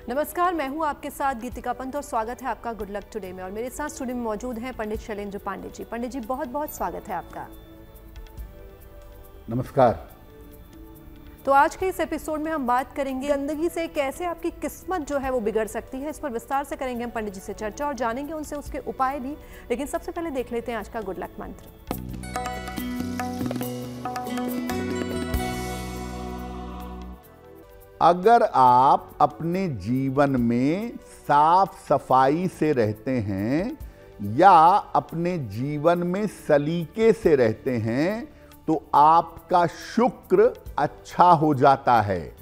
नमस्कार, मैं हूं आपके साथ गीतिका पंत और स्वागत है आपका गुड लक टुडे में। और मेरे साथ स्टूडियो में मौजूद हैं पंडित शैलेंद्र पांडे जी। पंडित जी, बहुत बहुत स्वागत है आपका। नमस्कार। तो आज के इस एपिसोड में हम बात करेंगे गंदगी से कैसे आपकी किस्मत जो है वो बिगड़ सकती है। इस पर विस्तार से करेंगे हम पंडित जी से चर्चा और जानेंगे उनसे उसके उपाय भी। लेकिन सबसे पहले देख लेते हैं आज का गुड लक मंत्र। अगर आप अपने जीवन में साफ सफाई से रहते हैं या अपने जीवन में सलीके से रहते हैं तो आपका शुक्र अच्छा हो जाता है।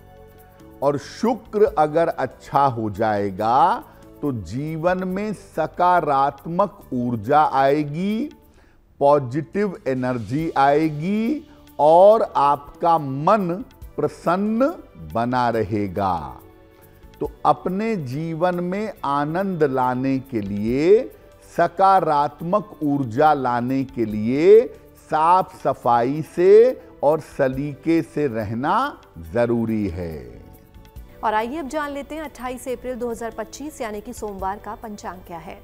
और शुक्र अगर अच्छा हो जाएगा तो जीवन में सकारात्मक ऊर्जा आएगी, पॉजिटिव एनर्जी आएगी और आपका मन प्रसन्न बना रहेगा। तो अपने जीवन में आनंद लाने के लिए, सकारात्मक ऊर्जा लाने के लिए साफ सफाई से और सलीके से रहना जरूरी है। और आइए अब जान लेते हैं 28 अप्रैल 2025 यानी कि सोमवार का पंचांग क्या है।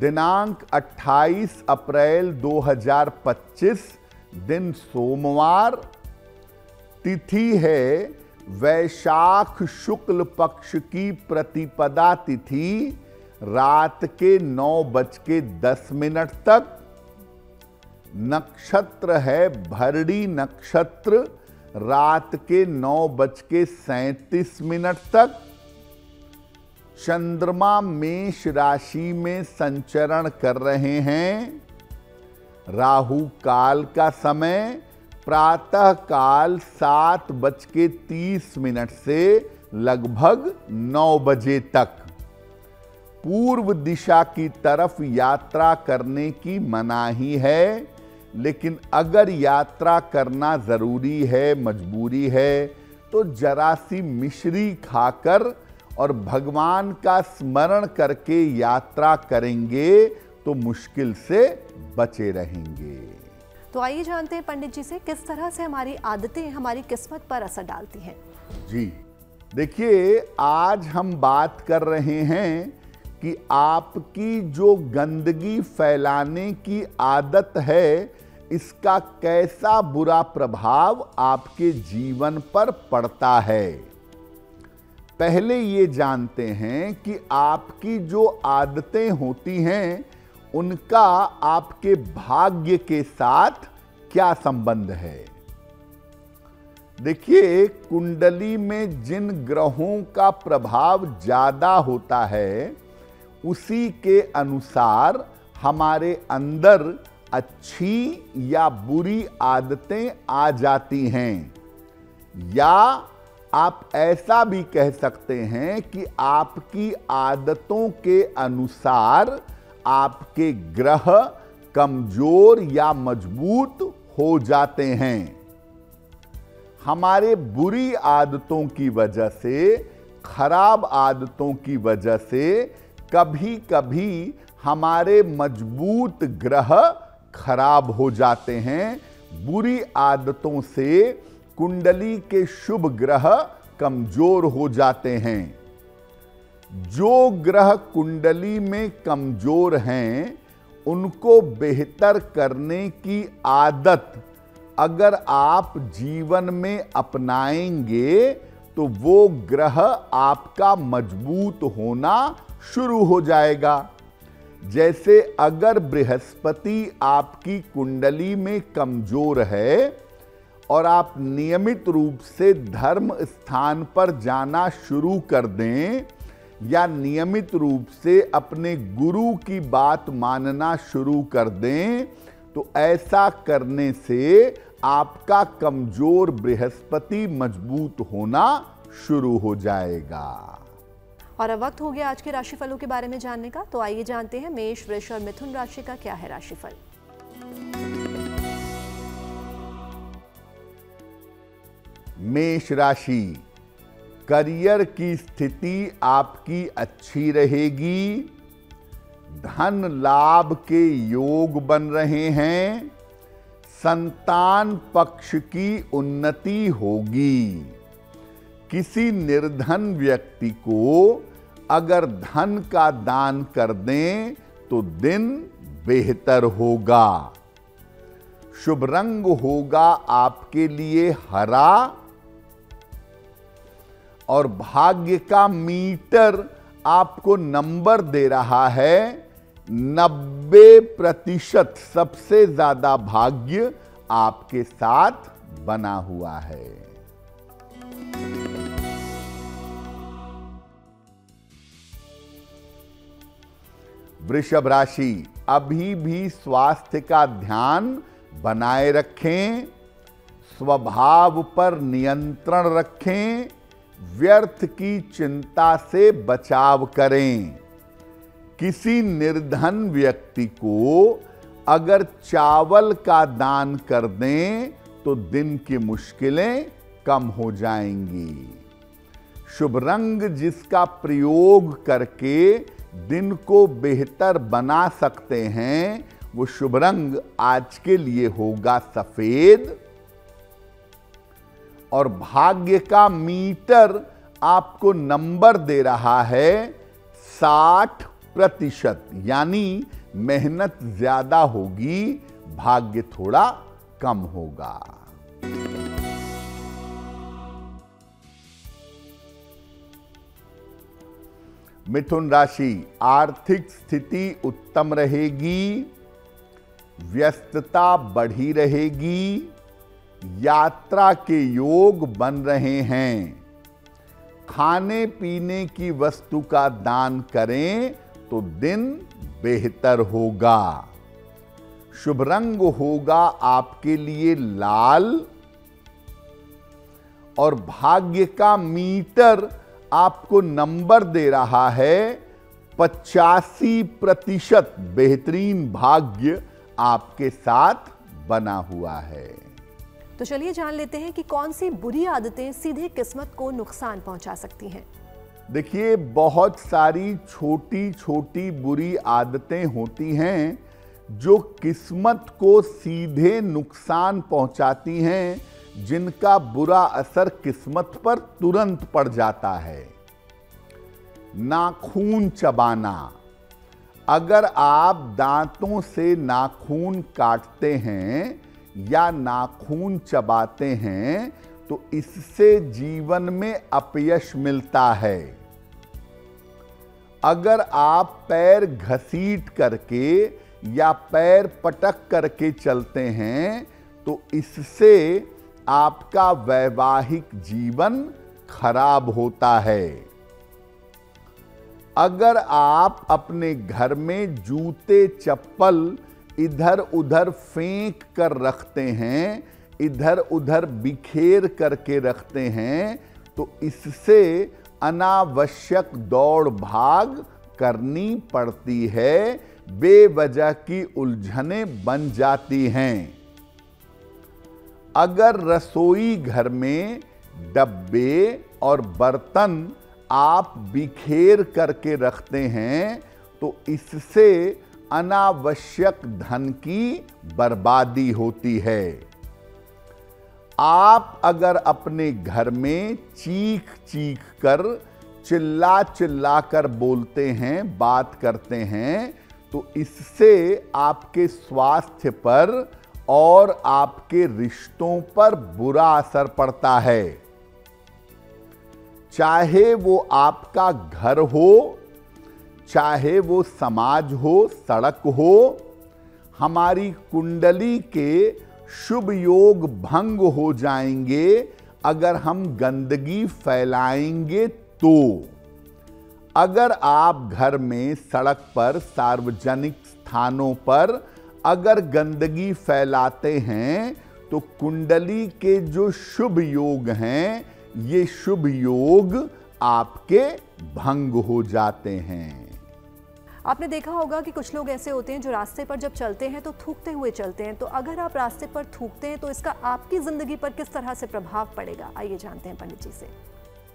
दिनांक 28 अप्रैल 2025, दिन सोमवार, तिथि है वैशाख शुक्ल पक्ष की प्रतिपदा तिथि, रात के 9:10 तक। नक्षत्र है भरणी नक्षत्र, रात के 9:37 तक। चंद्रमा मेष राशि में संचरण कर रहे हैं। राहु काल का समय प्रातः काल 7:30 से लगभग 9 बजे तक। पूर्व दिशा की तरफ यात्रा करने की मनाही है, लेकिन अगर यात्रा करना जरूरी है, मजबूरी है, तो जरा सी मिश्री खाकर और भगवान का स्मरण करके यात्रा करेंगे तो मुश्किल से बचे रहेंगे। तो आइए जानते हैं पंडित जी से किस तरह से हमारी आदतें हमारी किस्मत पर असर डालती हैं। जी देखिए, आज हम बात कर रहे हैं कि आपकी जो गंदगी फैलाने की आदत है, इसका कैसा बुरा प्रभाव आपके जीवन पर पड़ता है। पहले ये जानते हैं कि आपकी जो आदतें होती हैं उनका आपके भाग्य के साथ क्या संबंध है। देखिए, कुंडली में जिन ग्रहों का प्रभाव ज्यादा होता है उसी के अनुसार हमारे अंदर अच्छी या बुरी आदतें आ जाती हैं। या आप ऐसा भी कह सकते हैं कि आपकी आदतों के अनुसार आपके ग्रह कमजोर या मजबूत हो जाते हैं। हमारे बुरी आदतों की वजह से, खराब आदतों की वजह से कभी कभी हमारे मजबूत ग्रह खराब हो जाते हैं। बुरी आदतों से कुंडली के शुभ ग्रह कमजोर हो जाते हैं। जो ग्रह कुंडली में कमजोर हैं उनको बेहतर करने की आदत अगर आप जीवन में अपनाएंगे तो वो ग्रह आपका मजबूत होना शुरू हो जाएगा। जैसे अगर बृहस्पति आपकी कुंडली में कमजोर है और आप नियमित रूप से धर्म स्थान पर जाना शुरू कर दें या नियमित रूप से अपने गुरु की बात मानना शुरू कर दें, तो ऐसा करने से आपका कमजोर बृहस्पति मजबूत होना शुरू हो जाएगा। और अब वक्त हो गया आज के राशिफलों के बारे में जानने का। तो आइए जानते हैं मेष, वृष और मिथुन राशि का क्या है राशिफल। मेष राशि, करियर की स्थिति आपकी अच्छी रहेगी, धन लाभ के योग बन रहे हैं, संतान पक्ष की उन्नति होगी। किसी निर्धन व्यक्ति को अगर धन का दान कर दें तो दिन बेहतर होगा। शुभ रंग होगा आपके लिए हरा और भाग्य का मीटर आपको नंबर दे रहा है 90%। सबसे ज्यादा भाग्य आपके साथ बना हुआ है। वृषभ राशि, अभी भी स्वास्थ्य का ध्यान बनाए रखें, स्वभाव पर नियंत्रण रखें, व्यर्थ की चिंता से बचाव करें। किसी निर्धन व्यक्ति को अगर चावल का दान कर दें तो दिन की मुश्किलें कम हो जाएंगी। शुभ रंग जिसका प्रयोग करके दिन को बेहतर बना सकते हैं वो शुभ रंग आज के लिए होगा सफेद। और भाग्य का मीटर आपको नंबर दे रहा है 60%, यानी मेहनत ज्यादा होगी, भाग्य थोड़ा कम होगा। मिथुन राशि, आर्थिक स्थिति उत्तम रहेगी, व्यस्तता बढ़ी रहेगी, यात्रा के योग बन रहे हैं। खाने पीने की वस्तु का दान करें तो दिन बेहतर होगा। शुभ रंग होगा आपके लिए लाल और भाग्य का मीटर आपको नंबर दे रहा है 85%। बेहतरीन भाग्य आपके साथ बना हुआ है। तो चलिए जान लेते हैं कि कौन सी बुरी आदतें सीधे किस्मत को नुकसान पहुंचा सकती हैं। देखिए, बहुत सारी छोटी छोटी बुरी आदतें होती हैं जो किस्मत को सीधे नुकसान पहुंचाती हैं, जिनका बुरा असर किस्मत पर तुरंत पड़ जाता है। नाखून चबाना, अगर आप दांतों से नाखून काटते हैं या नाखून चबाते हैं तो इससे जीवन में अपयश मिलता है। अगर आप पैर घसीट करके या पैर पटक करके चलते हैं तो इससे आपका वैवाहिक जीवन खराब होता है। अगर आप अपने घर में जूते चप्पल इधर उधर फेंक कर रखते हैं, इधर उधर बिखेर करके रखते हैं तो इससे अनावश्यक दौड़ भाग करनी पड़ती है, बेवजह की उलझनें बन जाती हैं। अगर रसोई घर में डब्बे और बर्तन आप बिखेर करके रखते हैं तो इससे अनावश्यक धन की बर्बादी होती है। आप अगर अपने घर में चीख चीख कर चिल्ला चिल्ला कर बोलते हैं, बात करते हैं तो इससे आपके स्वास्थ्य पर और आपके रिश्तों पर बुरा असर पड़ता है। चाहे वो आपका घर हो, चाहे वो समाज हो, सड़क हो, हमारी कुंडली के शुभ योग भंग हो जाएंगे अगर हम गंदगी फैलाएंगे तो। अगर आप घर में, सड़क पर, सार्वजनिक स्थानों पर अगर गंदगी फैलाते हैं तो कुंडली के जो शुभ योग हैं, ये शुभ योग आपके भंग हो जाते हैं। आपने देखा होगा कि कुछ लोग ऐसे होते हैं जो रास्ते पर जब चलते हैं तो थूकते हुए चलते हैं। तो अगर आप रास्ते पर थूकते हैं तो इसका आपकी जिंदगी पर किस तरह से प्रभाव पड़ेगा, आइए जानते हैं पंडित जी से।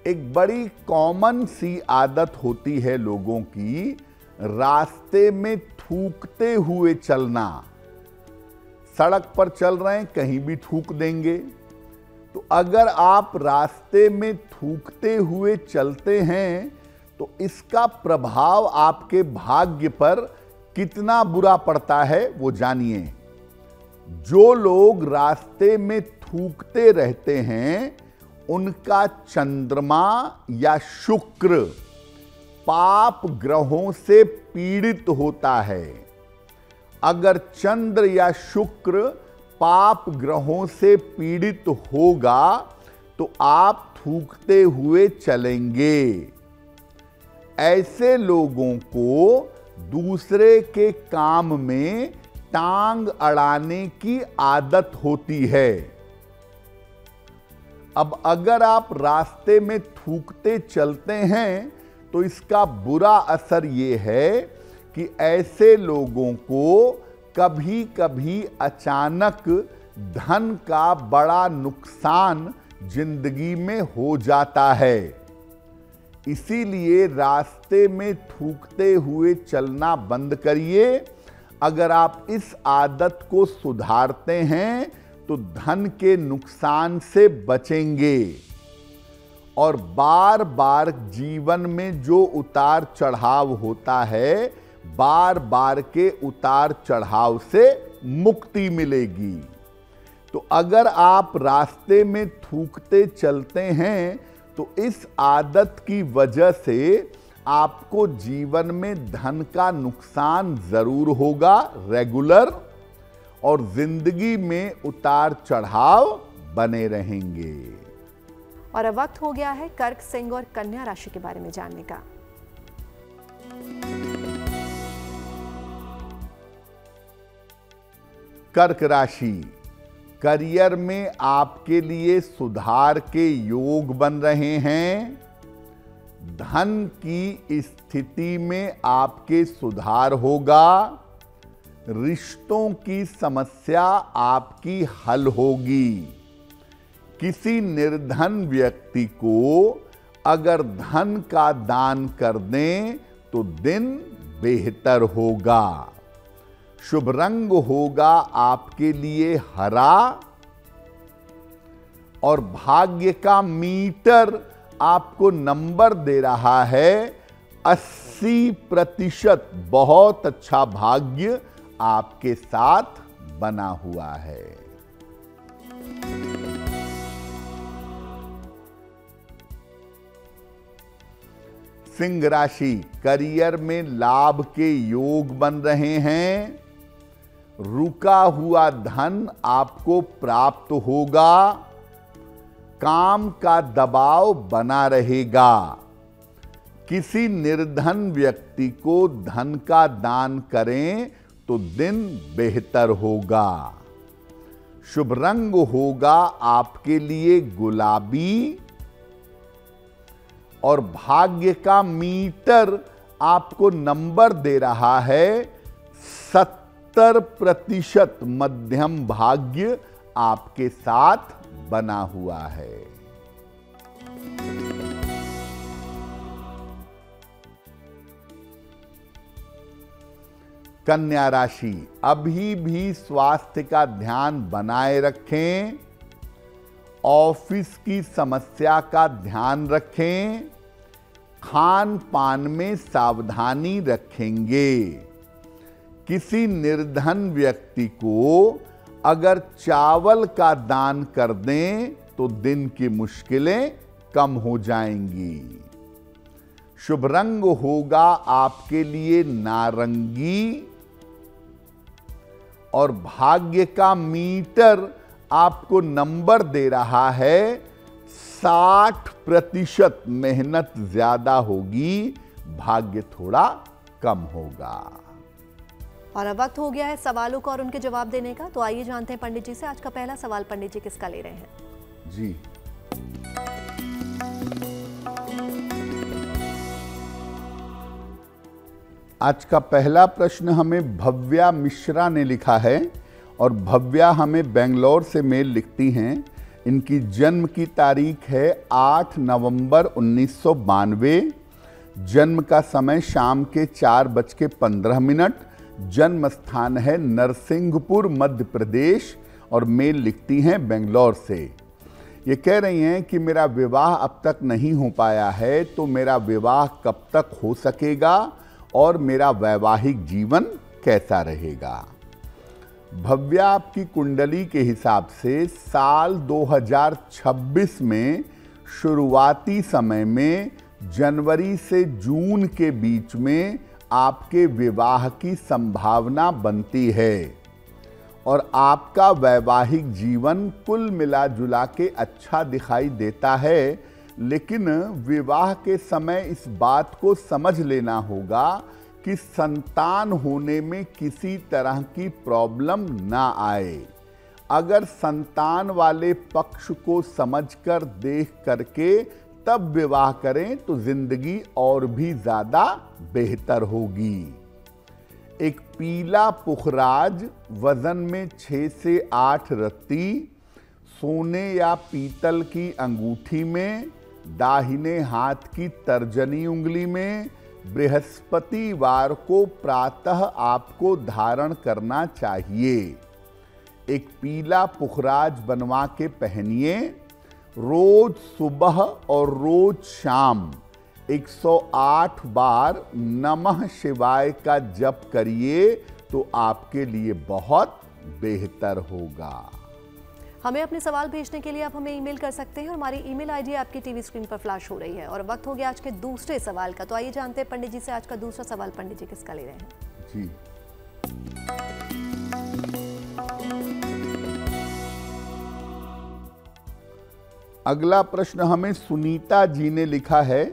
एक बड़ी कॉमन सी आदत होती है लोगों की, रास्ते में थूकते हुए चलना। सड़क पर चल रहे हैं, कहीं भी थूक देंगे। तो अगर आप रास्ते में थूकते हुए चलते हैं तो इसका प्रभाव आपके भाग्य पर कितना बुरा पड़ता है वो जानिए। जो लोग रास्ते में थूकते रहते हैं उनका चंद्रमा या शुक्र पाप ग्रहों से पीड़ित होता है। अगर चंद्र या शुक्र पाप ग्रहों से पीड़ित होगा तो आप थूकते हुए चलेंगे। ऐसे लोगों को दूसरे के काम में टांग अड़ाने की आदत होती है। अब अगर आप रास्ते में थूकते चलते हैं तो इसका बुरा असर यह है कि ऐसे लोगों को कभी कभी अचानक धन का बड़ा नुकसान जिंदगी में हो जाता है। इसीलिए रास्ते में थूकते हुए चलना बंद करिए। अगर आप इस आदत को सुधारते हैं तो धन के नुकसान से बचेंगे और बार बार जीवन में जो उतार चढ़ाव होता है, बार बार के उतार चढ़ाव से मुक्ति मिलेगी। तो अगर आप रास्ते में थूकते चलते हैं तो इस आदत की वजह से आपको जीवन में धन का नुकसान जरूर होगा रेगुलर, और जिंदगी में उतार चढ़ाव बने रहेंगे। और अब वक्त हो गया है कर्क, सिंह और कन्या राशि के बारे में जानने का। कर्क राशि, करियर में आपके लिए सुधार के योग बन रहे हैं। धन की स्थिति में आपके सुधार होगा। रिश्तों की समस्या आपकी हल होगी। किसी निर्धन व्यक्ति को अगर धन का दान कर दें तो दिन बेहतर होगा। शुभ रंग होगा आपके लिए हरा और भाग्य का मीटर आपको नंबर दे रहा है 80%। बहुत अच्छा भाग्य आपके साथ बना हुआ है। सिंह राशि, करियर में लाभ के योग बन रहे हैं। रुका हुआ धन आपको प्राप्त होगा। काम का दबाव बना रहेगा। किसी निर्धन व्यक्ति को धन का दान करें तो दिन बेहतर होगा। शुभ रंग होगा आपके लिए गुलाबी और भाग्य का मीटर आपको नंबर दे रहा है 70%। मध्यम भाग्य आपके साथ बना हुआ है। कन्या राशि, अभी भी स्वास्थ्य का ध्यान बनाए रखें। ऑफिस की समस्या का ध्यान रखें। खान पान में सावधानी रखेंगे। किसी निर्धन व्यक्ति को अगर चावल का दान कर दें तो दिन की मुश्किलें कम हो जाएंगी। शुभ रंग होगा आपके लिए नारंगी और भाग्य का मीटर आपको नंबर दे रहा है 60%। मेहनत ज्यादा होगी, भाग्य थोड़ा कम होगा। और अब वक्त हो गया है सवालों का और उनके जवाब देने का। तो आइए जानते हैं पंडित जी से आज का पहला सवाल पंडित जी किसका ले रहे हैं। जी, आज का पहला प्रश्न हमें भव्या मिश्रा ने लिखा है और भव्या हमें बेंगलोर से मेल लिखती हैं। इनकी जन्म की तारीख है 8 नवंबर 1992। जन्म का समय शाम के 4:15। जन्म स्थान है नरसिंहपुर, मध्य प्रदेश और मेल लिखती हैं बेंगलोर से। ये कह रही हैं कि मेरा विवाह अब तक नहीं हो पाया है, तो मेरा विवाह कब तक हो सकेगा और मेरा वैवाहिक जीवन कैसा रहेगा। भव्या, आपकी कुंडली के हिसाब से साल 2026 में शुरुआती समय में जनवरी से जून के बीच में आपके विवाह की संभावना बनती है और आपका वैवाहिक जीवन कुल मिला जुला के अच्छा दिखाई देता है। लेकिन विवाह के समय इस बात को समझ लेना होगा कि संतान होने में किसी तरह की प्रॉब्लम ना आए। अगर संतान वाले पक्ष को समझकर देख करके तब विवाह करें तो जिंदगी और भी ज्यादा बेहतर होगी। एक पीला पुखराज वजन में 6 से 8 रत्ती सोने या पीतल की अंगूठी में, दाहिने हाथ की तर्जनी उंगली में बृहस्पतिवार को प्रातः आपको धारण करना चाहिए। एक पीला पुखराज बनवा के पहनिए। रोज सुबह और रोज शाम 108 बार नमः शिवाय का जप करिए तो आपके लिए बहुत बेहतर होगा। हमें अपने सवाल भेजने के लिए आप हमें ईमेल कर सकते हैं और हमारी ईमेल आईडी आपकी टीवी स्क्रीन पर फ्लैश हो रही है। और वक्त हो गया आज के दूसरे सवाल का, तो आइए जानते हैं पंडित जी से आज का दूसरा सवाल पंडित जी किसका ले रहे हैं। जी, अगला प्रश्न हमें सुनीता जी ने लिखा है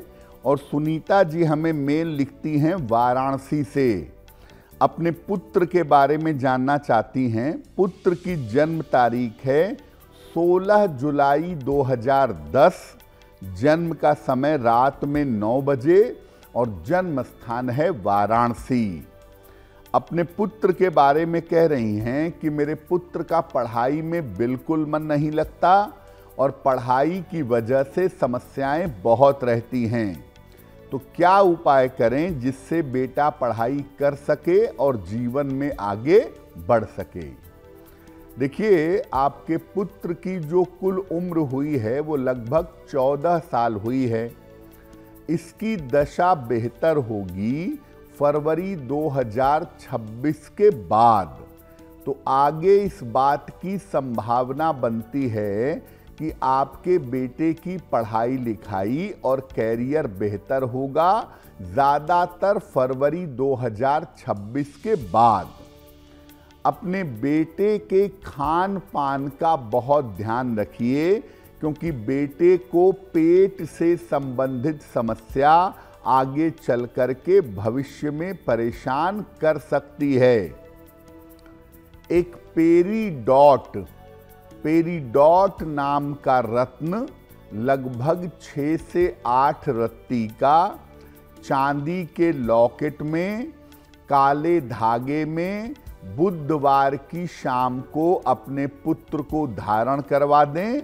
और सुनीता जी हमें मेल लिखती हैं वाराणसी से। अपने पुत्र के बारे में जानना चाहती हैं। पुत्र की जन्म तारीख है 16 जुलाई 2010। जन्म का समय रात में 9 बजे और जन्म स्थान है वाराणसी। अपने पुत्र के बारे में कह रही हैं कि मेरे पुत्र का पढ़ाई में बिल्कुल मन नहीं लगता और पढ़ाई की वजह से समस्याएं बहुत रहती हैं। तो क्या उपाय करें जिससे बेटा पढ़ाई कर सके और जीवन में आगे बढ़ सके। देखिए, आपके पुत्र की जो कुल उम्र हुई है वो लगभग 14 साल हुई है। इसकी दशा बेहतर होगी फरवरी 2026 के बाद। तो आगे इस बात की संभावना बनती है कि आपके बेटे की पढ़ाई लिखाई और कैरियर बेहतर होगा, ज़्यादातर फरवरी 2026 के बाद। अपने बेटे के खान पान का बहुत ध्यान रखिए, क्योंकि बेटे को पेट से संबंधित समस्या आगे चल करके भविष्य में परेशान कर सकती है। एक पेरीडॉट नाम का रत्न लगभग 6 से 8 रत्ती का चांदी के लॉकेट में काले धागे में बुधवार की शाम को अपने पुत्र को धारण करवा दें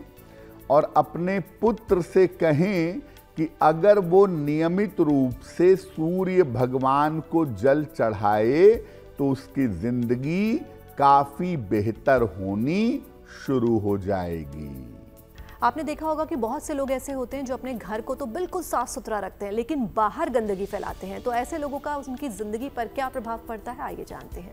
और अपने पुत्र से कहें कि अगर वो नियमित रूप से सूर्य भगवान को जल चढ़ाए तो उसकी जिंदगी काफी बेहतर होनी शुरू हो जाएगी। आपने देखा होगा कि बहुत से लोग ऐसे होते हैं जो अपने घर को तो बिल्कुल साफ सुथरा रखते हैं लेकिन बाहर गंदगी फैलाते हैं। तो ऐसे लोगों का उनकी जिंदगी पर क्या प्रभाव पड़ता है, आइए जानते हैं।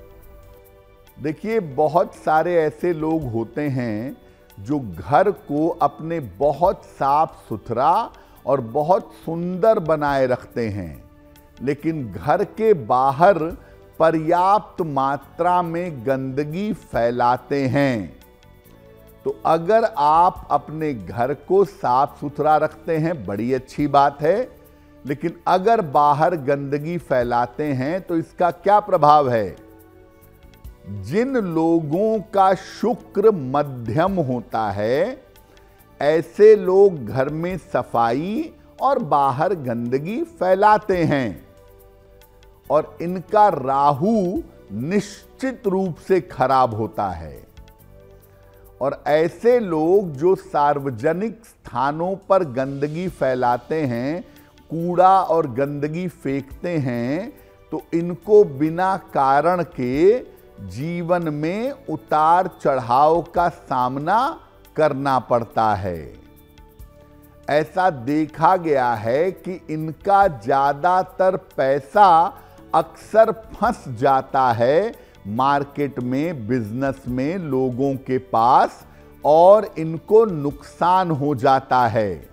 देखिए, बहुत सारे ऐसे लोग होते हैं जो घर को अपने बहुत साफ सुथरा और बहुत सुंदर बनाए रखते हैं, लेकिन घर के बाहर पर्याप्त मात्रा में गंदगी फैलाते हैं। तो अगर आप अपने घर को साफ सुथरा रखते हैं, बड़ी अच्छी बात है, लेकिन अगर बाहर गंदगी फैलाते हैं तो इसका क्या प्रभाव है। जिन लोगों का शुक्र मध्यम होता है, ऐसे लोग घर में सफाई और बाहर गंदगी फैलाते हैं और इनका राहु निश्चित रूप से खराब होता है। और ऐसे लोग जो सार्वजनिक स्थानों पर गंदगी फैलाते हैं, कूड़ा और गंदगी फेंकते हैं, तो इनको बिना कारण के जीवन में उतार चढ़ाव का सामना करना पड़ता है। ऐसा देखा गया है कि इनका ज्यादातर पैसा अक्सर फंस जाता है मार्केट में, बिजनेस में, लोगों के पास, और इनको नुकसान हो जाता है।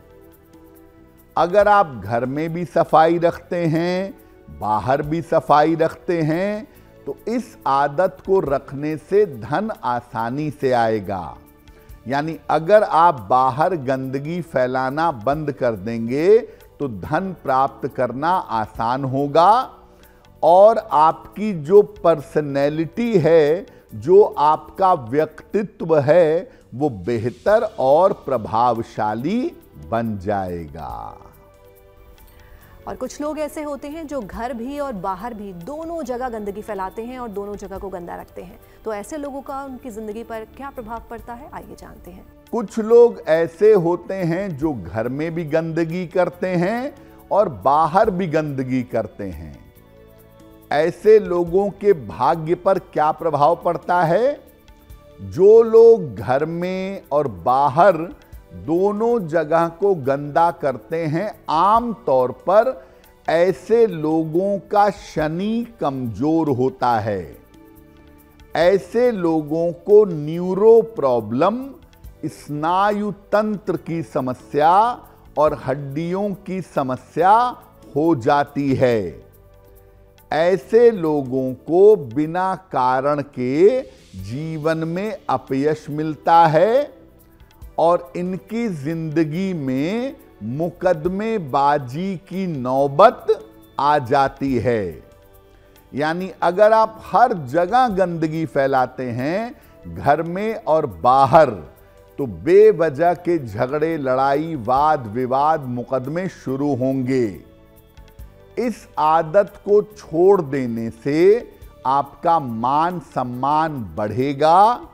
अगर आप घर में भी सफाई रखते हैं, बाहर भी सफाई रखते हैं, तो इस आदत को रखने से धन आसानी से आएगा। यानी अगर आप बाहर गंदगी फैलाना बंद कर देंगे तो धन प्राप्त करना आसान होगा, और आपकी जो पर्सनैलिटी है, जो आपका व्यक्तित्व है, वो बेहतर और प्रभावशाली बन जाएगा। और कुछ लोग ऐसे होते हैं जो घर भी और बाहर भी दोनों जगह गंदगी फैलाते हैं और दोनों जगह को गंदा रखते हैं। तो ऐसे लोगों का उनकी जिंदगी पर क्या प्रभाव पड़ता है, आइए जानते हैं। कुछ लोग ऐसे होते हैं जो घर में भी गंदगी करते हैं और बाहर भी गंदगी करते हैं। ऐसे लोगों के भाग्य पर क्या प्रभाव पड़ता है? जो लोग घर में और बाहर दोनों जगह को गंदा करते हैं, आम तौर पर ऐसे लोगों का शनि कमजोर होता है। ऐसे लोगों को न्यूरो प्रॉब्लम, स्नायु तंत्र की समस्या और हड्डियों की समस्या हो जाती है। ऐसे लोगों को बिना कारण के जीवन में अपयश मिलता है और इनकी जिंदगी में मुकदमेबाजी की नौबत आ जाती है। यानी अगर आप हर जगह गंदगी फैलाते हैं, घर में और बाहर, तो बेवजह के झगड़े, लड़ाई, वाद विवाद, मुकदमे शुरू होंगे। इस आदत को छोड़ देने से आपका मान सम्मान बढ़ेगा,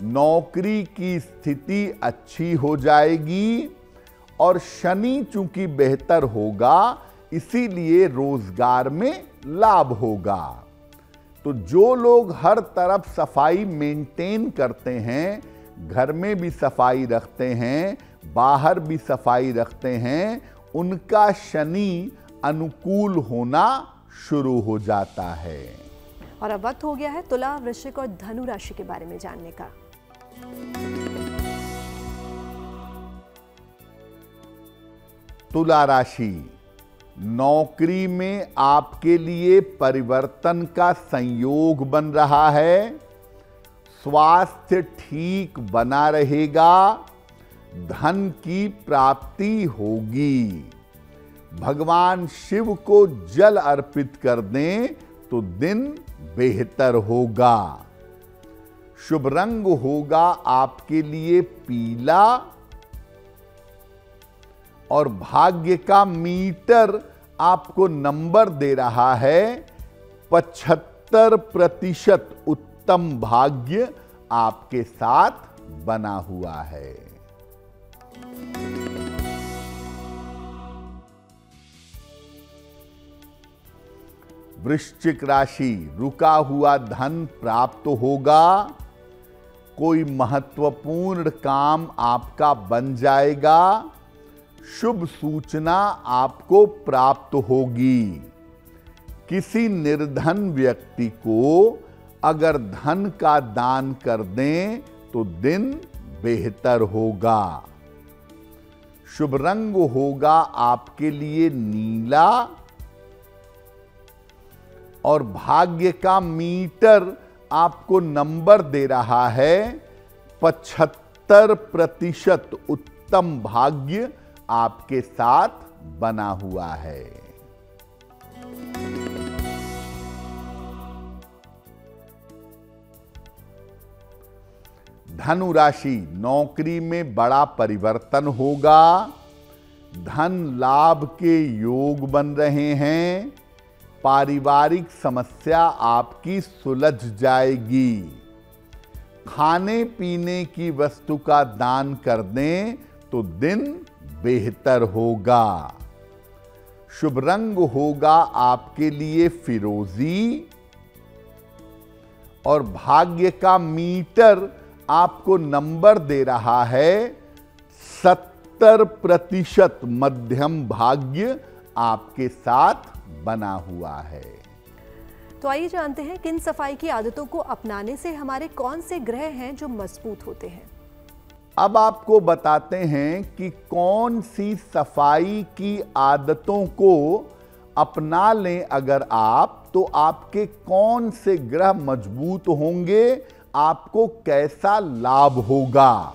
नौकरी की स्थिति अच्छी हो जाएगी, और शनि चूंकि बेहतर होगा इसीलिए रोजगार में लाभ होगा। तो जो लोग हर तरफ सफाई मेंटेन करते हैं, घर में भी सफाई रखते हैं, बाहर भी सफाई रखते हैं, उनका शनि अनुकूल होना शुरू हो जाता है। और अब वक्त हो गया है तुला, वृश्चिक और धनु राशि के बारे में जानने का। तुला राशि, नौकरी में आपके लिए परिवर्तन का संयोग बन रहा है। स्वास्थ्य ठीक बना रहेगा, धन की प्राप्ति होगी। भगवान शिव को जल अर्पित कर दें तो दिन बेहतर होगा। शुभ रंग होगा आपके लिए पीला, और भाग्य का मीटर आपको नंबर दे रहा है 75% उत्तम भाग्य आपके साथ बना हुआ है। वृश्चिक राशि, रुका हुआ धन प्राप्त होगा। कोई महत्वपूर्ण काम आपका बन जाएगा। शुभ सूचना आपको प्राप्त होगी। किसी निर्धन व्यक्ति को अगर धन का दान कर दें तो दिन बेहतर होगा। शुभ रंग होगा आपके लिए नीला, और भाग्य का मीटर आपको नंबर दे रहा है 75% उत्तम भाग्य आपके साथ बना हुआ है। धनु राशि, नौकरी में बड़ा परिवर्तन होगा। धन लाभ के योग बन रहे हैं। पारिवारिक समस्या आपकी सुलझ जाएगी। खाने पीने की वस्तु का दान कर दें तो दिन बेहतर होगा। शुभ रंग होगा आपके लिए फिरोजी और भाग्य का मीटर आपको नंबर दे रहा है 70% मध्यम भाग्य आपके साथ बना हुआ है। तो आइए जानते हैं किन सफाई की आदतों को अपनाने से हमारे कौन से ग्रह हैं जो मजबूत होते हैं। अब आपको बताते हैं कि कौन सी सफाई की आदतों को अपना लें अगर आप, तो आपके कौन से ग्रह मजबूत होंगे, आपको कैसा लाभ होगा।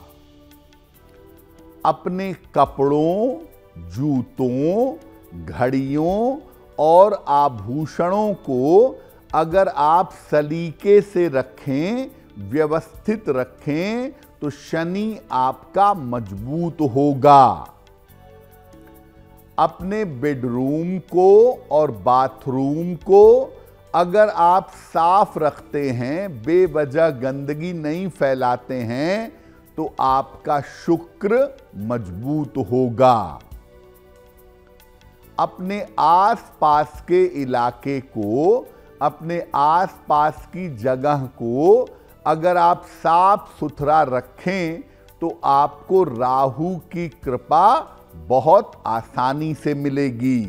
अपने कपड़ों, जूतों, घड़ियों और आभूषणों को अगर आप सलीके से रखें, व्यवस्थित रखें, तो शनि आपका मजबूत होगा। अपने बेडरूम को और बाथरूम को अगर आप साफ रखते हैं, बेवजह गंदगी नहीं फैलाते हैं, तो आपका शुक्र मजबूत होगा। अपने आसपास के इलाके को, अपने आसपास की जगह को अगर आप साफ सुथरा रखें तो आपको राहु की कृपा बहुत आसानी से मिलेगी।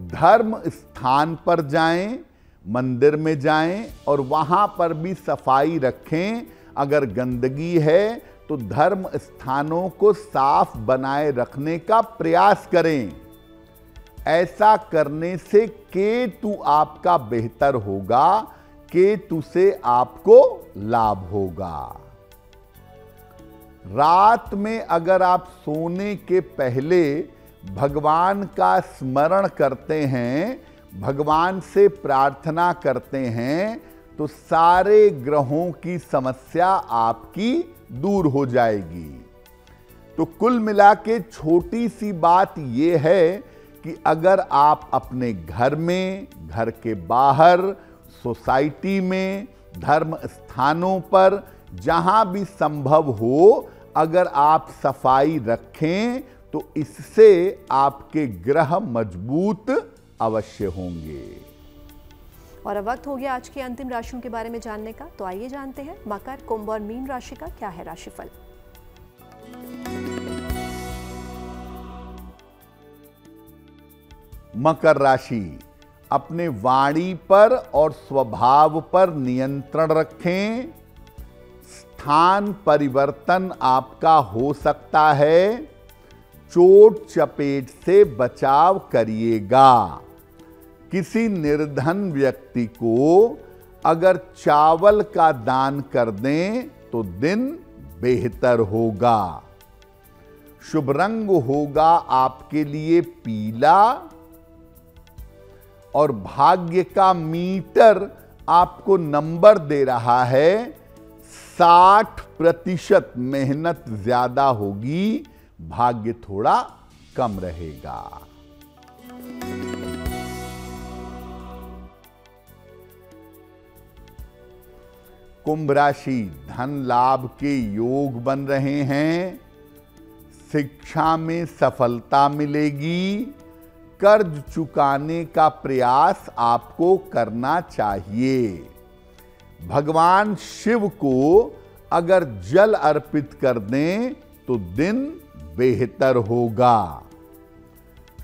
धर्म स्थान पर जाएं, मंदिर में जाएं और वहां पर भी सफाई रखें। अगर गंदगी है तो धर्म स्थानों को साफ बनाए रखने का प्रयास करें। ऐसा करने से केतु आपका बेहतर होगा, केतु से आपको लाभ होगा। रात में अगर आप सोने के पहले भगवान का स्मरण करते हैं, भगवान से प्रार्थना करते हैं, तो सारे ग्रहों की समस्या आपकी दूर हो जाएगी। तो कुल मिला के छोटी सी बात यह है कि अगर आप अपने घर में, घर के बाहर, सोसाइटी में, धर्म स्थानों पर, जहां भी संभव हो, अगर आप सफाई रखें तो इससे आपके ग्रह मजबूत अवश्य होंगे। और अब वक्त हो गया आज की अंतिम राशियों के बारे में जानने का। तो आइए जानते हैं मकर, कुंभ और मीन राशि का क्या है राशिफल। मकर राशि, अपने वाणी पर और स्वभाव पर नियंत्रण रखें। स्थान परिवर्तन आपका हो सकता है। चोट चपेट से बचाव करिएगा। किसी निर्धन व्यक्ति को अगर चावल का दान कर दें तो दिन बेहतर होगा। शुभ रंग होगा आपके लिए पीला और भाग्य का मीटर आपको नंबर दे रहा है 60%। मेहनत ज्यादा होगी, भाग्य थोड़ा कम रहेगा। कुंभ राशि, धन लाभ के योग बन रहे हैं। शिक्षा में सफलता मिलेगी। कर्ज चुकाने का प्रयास आपको करना चाहिए। भगवान शिव को अगर जल अर्पित कर दें तो दिन बेहतर होगा।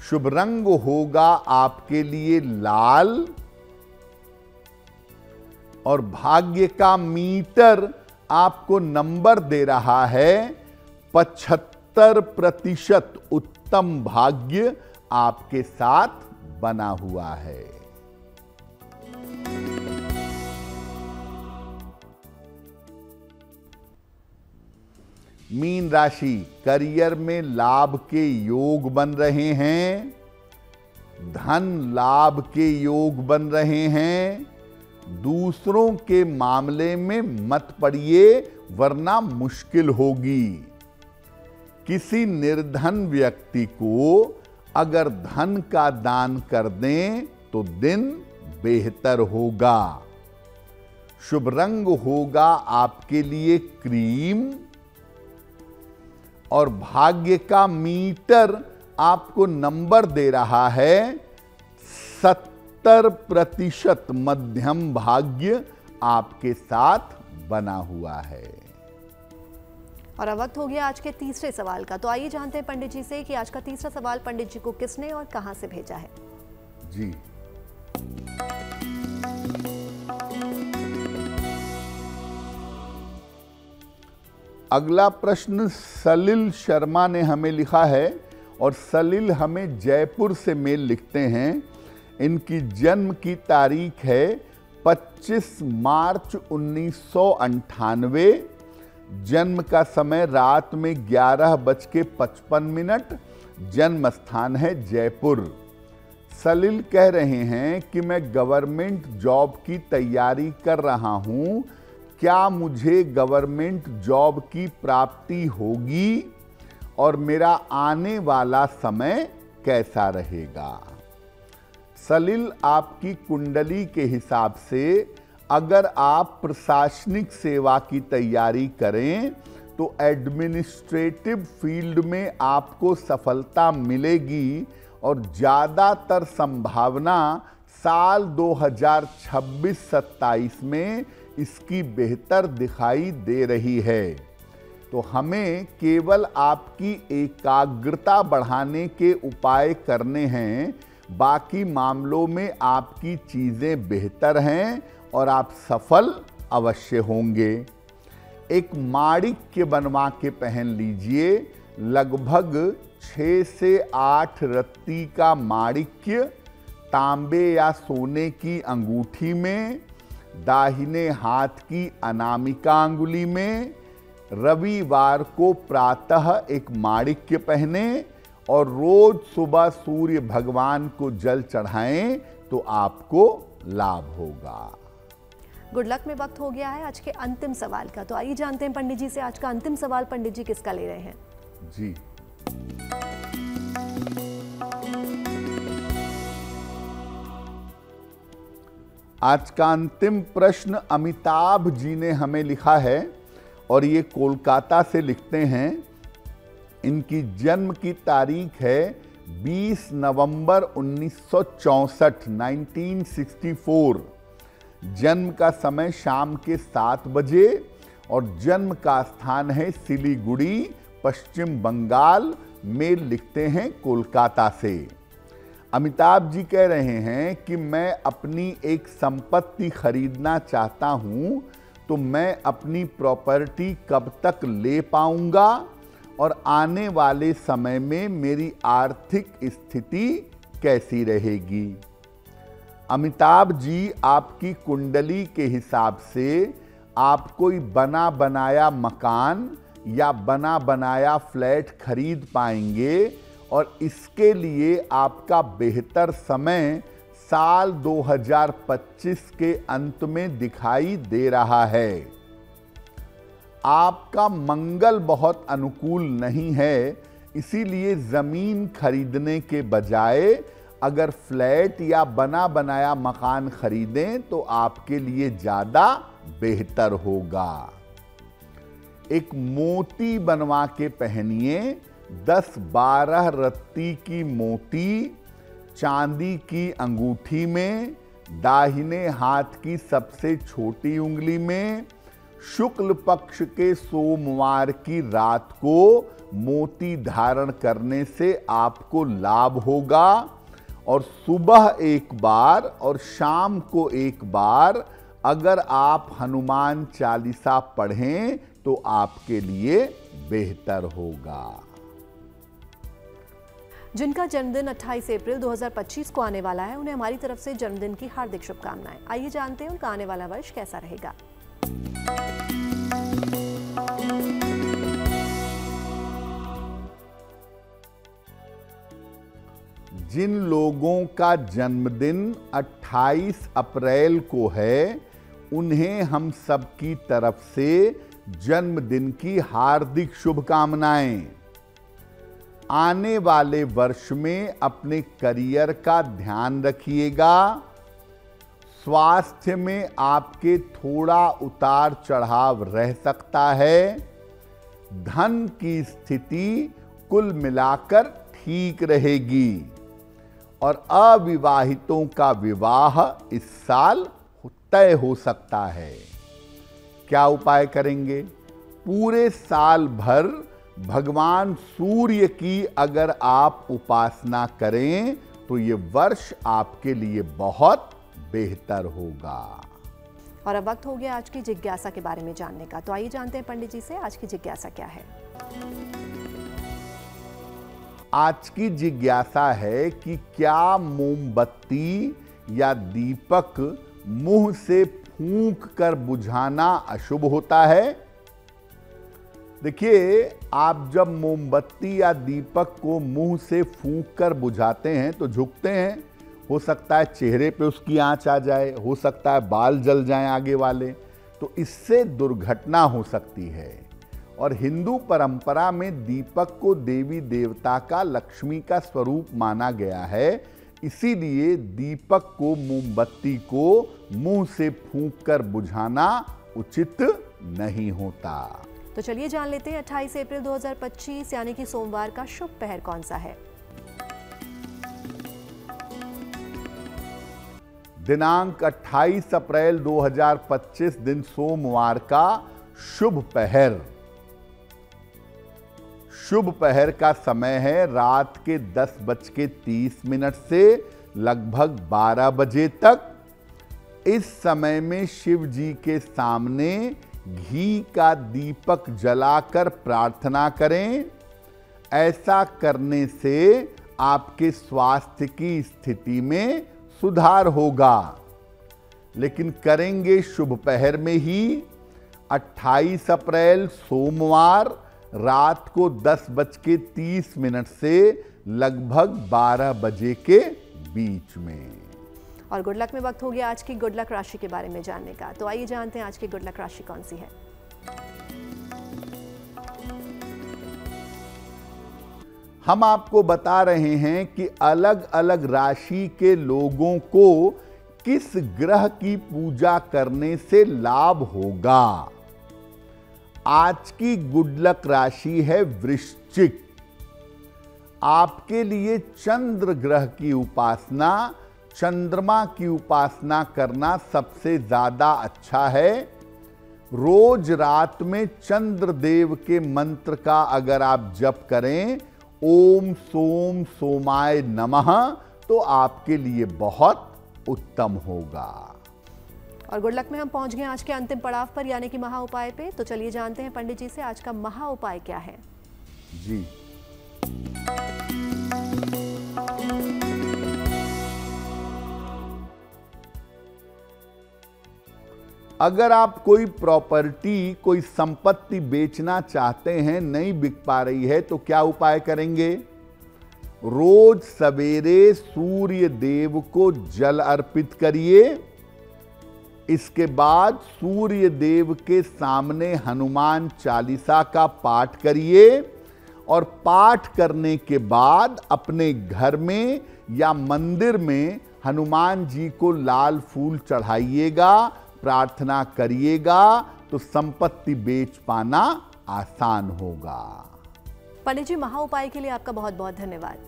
शुभ रंग होगा आपके लिए लाल और भाग्य का मीटर आपको नंबर दे रहा है 75%। उत्तम भाग्य आपके साथ बना हुआ है। मीन राशि, करियर में लाभ के योग बन रहे हैं। धन लाभ के योग बन रहे हैं। दूसरों के मामले में मत पड़िए वरना मुश्किल होगी। किसी निर्धन व्यक्ति को अगर धन का दान कर दें तो दिन बेहतर होगा। शुभ रंग होगा आपके लिए क्रीम, और भाग्य का मीटर आपको नंबर दे रहा है 70% मध्यम भाग्य आपके साथ बना हुआ है। और अब वक्त हो गया आज के तीसरे सवाल का। तो आइए जानते हैं पंडित जी से कि आज का तीसरा सवाल पंडित जी को किसने और कहां से भेजा है। जी, अगला प्रश्न सलिल शर्मा ने हमें लिखा है, और सलिल हमें जयपुर से मेल लिखते हैं। इनकी जन्म की तारीख है 25 मार्च 1998। जन्म का समय रात में 11:55। जन्म स्थान है जयपुर। सलिल कह रहे हैं कि मैं गवर्नमेंट जॉब की तैयारी कर रहा हूं, क्या मुझे गवर्नमेंट जॉब की प्राप्ति होगी और मेरा आने वाला समय कैसा रहेगा। सलिल, आपकी कुंडली के हिसाब से अगर आप प्रशासनिक सेवा की तैयारी करें तो एडमिनिस्ट्रेटिव फील्ड में आपको सफलता मिलेगी, और ज़्यादातर संभावना साल 2026-27 में इसकी बेहतर दिखाई दे रही है। तो हमें केवल आपकी एकाग्रता बढ़ाने के उपाय करने हैं, बाकी मामलों में आपकी चीज़ें बेहतर हैं और आप सफल अवश्य होंगे। एक माणिक्य बनवा के पहन लीजिए, लगभग 6 से 8 रत्ती का माणिक्य तांबे या सोने की अंगूठी में, दाहिने हाथ की अनामिका अंगुली में। रविवार को प्रातः एक माणिक्य पहने और रोज सुबह सूर्य भगवान को जल चढ़ाएं तो आपको लाभ होगा। गुड लक में वक्त हो गया है आज के अंतिम सवाल का। तो आइए जानते हैं पंडित जी से आज का अंतिम सवाल पंडित जी किसका ले रहे हैं। जी, आज का अंतिम प्रश्न अमिताभ जी ने हमें लिखा है, और ये कोलकाता से लिखते हैं। इनकी जन्म की तारीख है 20 नवंबर 1964, 1964। जन्म का समय शाम के 7 बजे, और जन्म का स्थान है सिलीगुड़ी, पश्चिम बंगाल। मेल लिखते हैं कोलकाता से। अमिताभ जी कह रहे हैं कि मैं अपनी एक संपत्ति खरीदना चाहता हूं, तो मैं अपनी प्रॉपर्टी कब तक ले पाऊंगा और आने वाले समय में मेरी आर्थिक स्थिति कैसी रहेगी। अमिताभ जी, आपकी कुंडली के हिसाब से आप कोई बना बनाया मकान या बना बनाया फ्लैट खरीद पाएंगे, और इसके लिए आपका बेहतर समय साल 2025 के अंत में दिखाई दे रहा है। आपका मंगल बहुत अनुकूल नहीं है, इसीलिए ज़मीन खरीदने के बजाय अगर फ्लैट या बना बनाया मकान खरीदें तो आपके लिए ज़्यादा बेहतर होगा। एक मोती बनवा के पहनिए, 10-12 रत्ती की मोती चांदी की अंगूठी में, दाहिने हाथ की सबसे छोटी उंगली में। शुक्ल पक्ष के सोमवार की रात को मोती धारण करने से आपको लाभ होगा, और सुबह एक बार और शाम को एक बार अगर आप हनुमान चालीसा पढ़ें तो आपके लिए बेहतर होगा। जिनका जन्मदिन 28 अप्रैल 2025 को आने वाला है, उन्हें हमारी तरफ से जन्मदिन की हार्दिक शुभकामनाएं। आइए जानते हैं उनका आने वाला वर्ष कैसा रहेगा। जिन लोगों का जन्मदिन 28 अप्रैल को है, उन्हें हम सबकी तरफ से जन्मदिन की हार्दिक शुभकामनाएं। आने वाले वर्ष में अपने करियर का ध्यान रखिएगा, स्वास्थ्य में आपके थोड़ा उतार चढ़ाव रह सकता है। धन की स्थिति कुल मिलाकर ठीक रहेगी और अविवाहितों का विवाह इस साल तय हो सकता है। क्या उपाय करेंगे? पूरे साल भर भगवान सूर्य की अगर आप उपासना करें तो ये वर्ष आपके लिए बहुत बेहतर होगा। और अब वक्त हो गया आज की जिज्ञासा के बारे में जानने का। तो आइए जानते हैं पंडित जी से आज की जिज्ञासा क्या है। आज की जिज्ञासा है कि क्या मोमबत्ती या दीपक मुंह से फूंक कर बुझाना अशुभ होता है? देखिए, आप जब मोमबत्ती या दीपक को मुंह से फूंक कर बुझाते हैं तो झुकते हैं। हो सकता है चेहरे पे उसकी आंच आ जाए, हो सकता है बाल जल जाएं आगे वाले, तो इससे दुर्घटना हो सकती है। और हिंदू परंपरा में दीपक को देवी देवता का, लक्ष्मी का स्वरूप माना गया है। इसीलिए दीपक को, मोमबत्ती को मुंह से फूंक कर बुझाना उचित नहीं होता। तो चलिए जान लेते हैं 28 अप्रैल 2025 यानी कि सोमवार का शुभ पहर कौन सा है। दिनांक 28 अप्रैल 2025 दिन सोमवार का शुभ पहर। शुभ पहर का समय है रात के 10:30 से लगभग 12 बजे तक। इस समय में शिव जी के सामने घी का दीपक जलाकर प्रार्थना करें। ऐसा करने से आपके स्वास्थ्य की स्थिति में सुधार होगा। लेकिन करेंगे शुभ पहर में ही। 28 अप्रैल सोमवार रात को 10:30 से लगभग 12 बजे के बीच में। और गुड लक में वक्त हो गया आज की गुड लक राशि के बारे में जानने का। तो आइए जानते हैं आज की गुड लक राशि कौन सी है। हम आपको बता रहे हैं कि अलग अलग राशि के लोगों को किस ग्रह की पूजा करने से लाभ होगा। आज की गुड लक राशि है वृश्चिक। आपके लिए चंद्र ग्रह की उपासना, चंद्रमा की उपासना करना सबसे ज्यादा अच्छा है। रोज रात में चंद्रदेव के मंत्र का अगर आप जप करें, ओम सोम सोमाय नमः, तो आपके लिए बहुत उत्तम होगा। और गुड लक में हम पहुंच गए आज के अंतिम पड़ाव पर यानी कि महा उपाय पे। तो चलिए जानते हैं पंडित जी से आज का महा उपाय क्या है। जी, अगर आप कोई प्रॉपर्टी, कोई संपत्ति बेचना चाहते हैं, नहीं बिक पा रही है, तो क्या उपाय करेंगे? रोज सवेरे सूर्य देव को जल अर्पित करिए। इसके बाद सूर्य देव के सामने हनुमान चालीसा का पाठ करिए और पाठ करने के बाद अपने घर में या मंदिर में हनुमान जी को लाल फूल चढ़ाइएगा, प्रार्थना करिएगा, तो संपत्ति बेच पाना आसान होगा। पंडित जी, महा उपाय के लिए आपका बहुत बहुत धन्यवाद।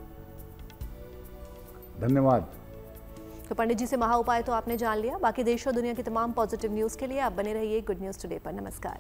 धन्यवाद। तो पंडित जी से महा उपाय तो आपने जान लिया। बाकी देश और दुनिया की तमाम पॉजिटिव न्यूज़ के लिए आप बने रहिए गुड न्यूज़ टुडे पर। नमस्कार।